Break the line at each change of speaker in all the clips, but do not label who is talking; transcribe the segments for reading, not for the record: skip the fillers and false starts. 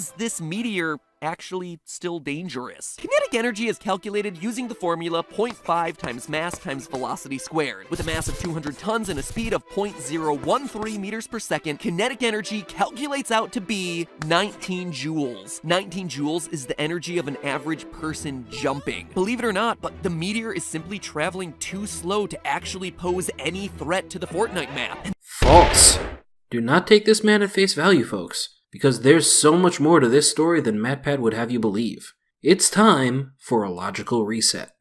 is this meteor actually still dangerous? Kinetic energy is calculated using the formula 0.5 times mass times velocity squared. With a mass of 200 tons and a speed of 0.013 meters per second, kinetic energy calculates out to be 19 joules. 19 joules is the energy of an average person jumping. Believe it or not, but the meteor is simply traveling too slow to actually pose any threat to the Fortnite map.
False. Do not take this man at face value, folks, because there's so much more to this story than Matpat would have you believe. It's time for a logical reset.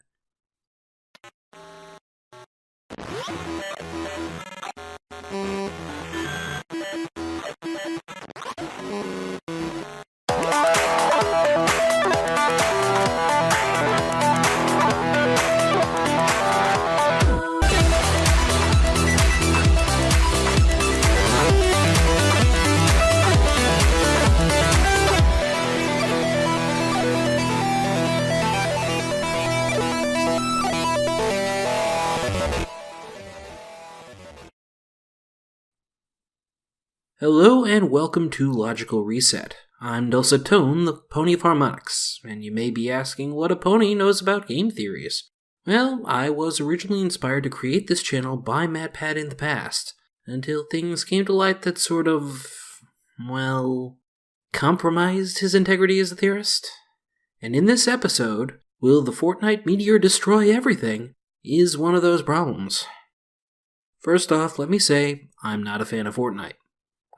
Hello and welcome to Logical Reset. I'm Dulcet, the pony of harmonics, and you may be asking what a pony knows about game theories. Well, I was originally inspired to create this channel by Matpat in the past, until things came to light that sort of, compromised his integrity as a theorist. And in this episode, will the Fortnite meteor destroy everything, is one of those problems. First off, let me say, I'm not a fan of Fortnite.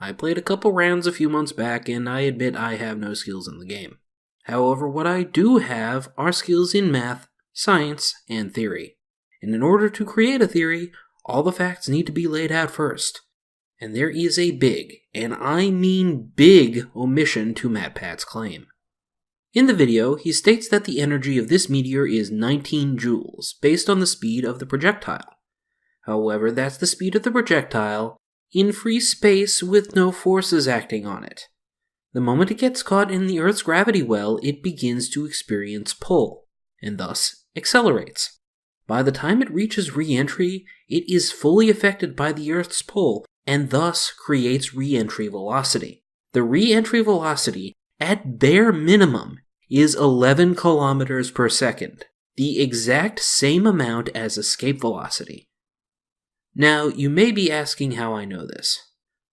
I played a couple rounds a few months back, and I admit I have no skills in the game. However, what I do have are skills in math, science, and theory. And in order to create a theory, all the facts need to be laid out first. And there is a big, and I mean big, omission to Matpat's claim. In the video, he states that the energy of this meteor is 19 joules, based on the speed of the projectile. However, that's the speed of the projectile in free space with no forces acting on it. The moment it gets caught in the Earth's gravity well, it begins to experience pull, and thus accelerates. By the time it reaches re-entry, it is fully affected by the Earth's pull, and thus creates re-entry velocity. The re-entry velocity, at bare minimum, is 11 kilometers per second, the exact same amount as escape velocity. Now, you may be asking how I know this.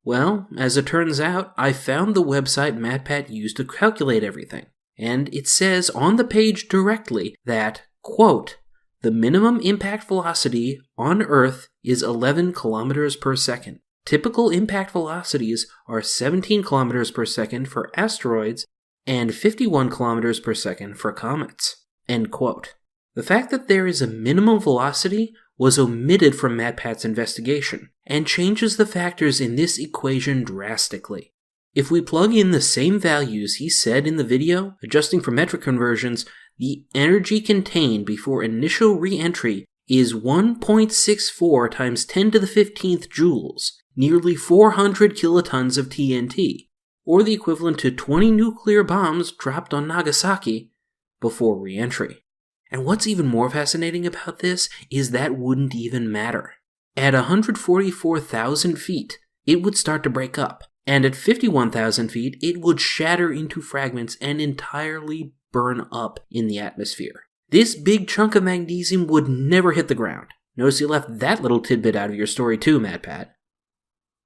Well, as it turns out, I found the website Matpat used to calculate everything, and it says on the page directly that, quote, the minimum impact velocity on Earth is 11 kilometers per second. Typical impact velocities are 17 kilometers per second for asteroids and 51 kilometers per second for comets, end quote. The fact that there is a minimum velocity was omitted from Matpat's investigation, and changes the factors in this equation drastically. If we plug in the same values he said in the video, adjusting for metric conversions, the energy contained before initial re-entry is 1.64 times 10 to the 15th joules, nearly 400 kilotons of TNT, or the equivalent to 20 nuclear bombs dropped on Nagasaki before re-entry. And what's even more fascinating about this is that wouldn't even matter. At 144,000 feet, it would start to break up, and at 51,000 feet, it would shatter into fragments and entirely burn up in the atmosphere. This big chunk of magnesium would never hit the ground. Notice you left that little tidbit out of your story too, Matpat.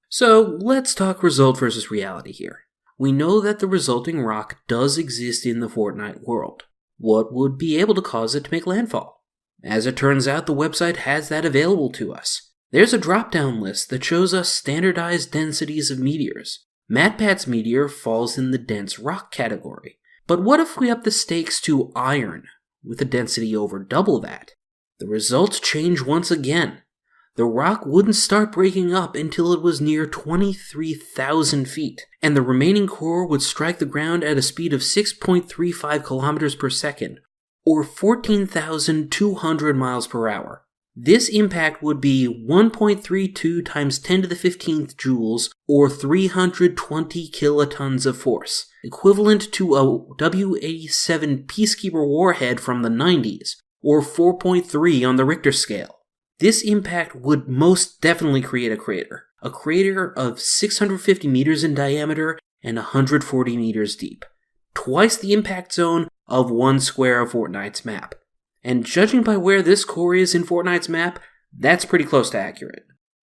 So, let's talk result versus reality here. We know that the resulting rock does exist in the Fortnite world. What would be able to cause it to make landfall? As it turns out, the website has that available to us. There's a drop-down list that shows us standardized densities of meteors. Matpat's meteor falls in the dense rock category. But what if we up the stakes to iron, with a density over double that? The results change once again. The rock wouldn't start breaking up until it was near 23,000 feet, and the remaining core would strike the ground at a speed of 6.35 kilometers per second, or 14,200 miles per hour. This impact would be 1.32 times 10 to the 15th joules, or 320 kilotons of force, equivalent to a W-87 Peacekeeper warhead from the 90s, or 4.3 on the Richter scale. This impact would most definitely create a crater of 650 meters in diameter and 140 meters deep. twice the impact zone of 1 square of Fortnite's map. And judging by where this core is in Fortnite's map, that's pretty close to accurate.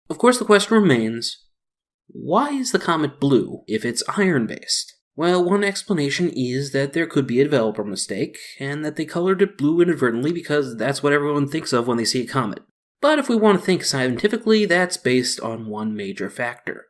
Of course, the question remains, why is the Comet blue if it's iron-based? Well, one explanation is that there could be a developer mistake, and that they colored it blue inadvertently because that's what everyone thinks of when they see a comet. But if we want to think scientifically, that's based on one major factor: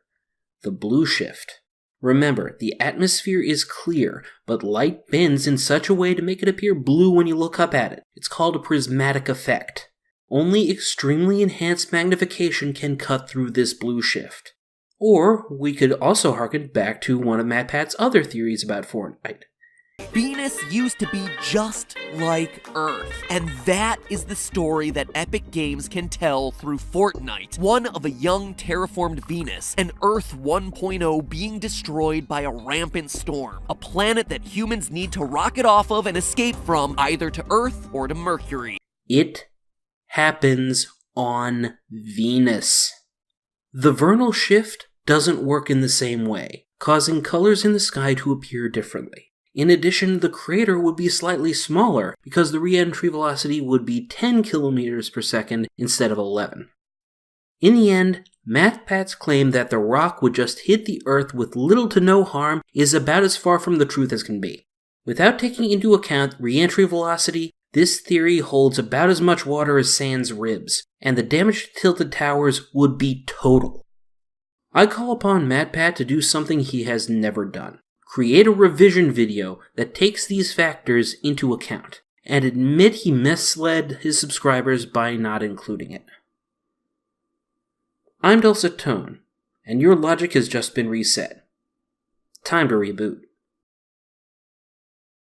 the blue shift. Remember, the atmosphere is clear, but light bends in such a way to make it appear blue when you look up at it. It's called a prismatic effect. Only extremely enhanced magnification can cut through this blue shift. Or we could also harken back to one of Matpat's other theories about Fortnite.
Venus used to be just like Earth, and that is the story that Epic Games can tell through Fortnite. One of a young terraformed Venus, and Earth 1.0 being destroyed by a rampant storm, a planet that humans need to rocket off of and escape from, either to Earth or to Mercury.
It happens on Venus. The vernal shift doesn't work in the same way, causing colors in the sky to appear differently. In addition, the crater would be slightly smaller because the re-entry velocity would be 10 kilometers per second instead of 11. In the end, Matpat's claim that the rock would just hit the Earth with little to no harm is about as far from the truth as can be. Without taking into account re-entry velocity, this theory holds about as much water as Sand's ribs, and the damage to tilted towers would be total. I call upon Matpat to do something he has never done. Create a revision video that takes these factors into account, and admit he misled his subscribers by not including it. I'm Dulcet, and your logic has just been reset. Time to reboot.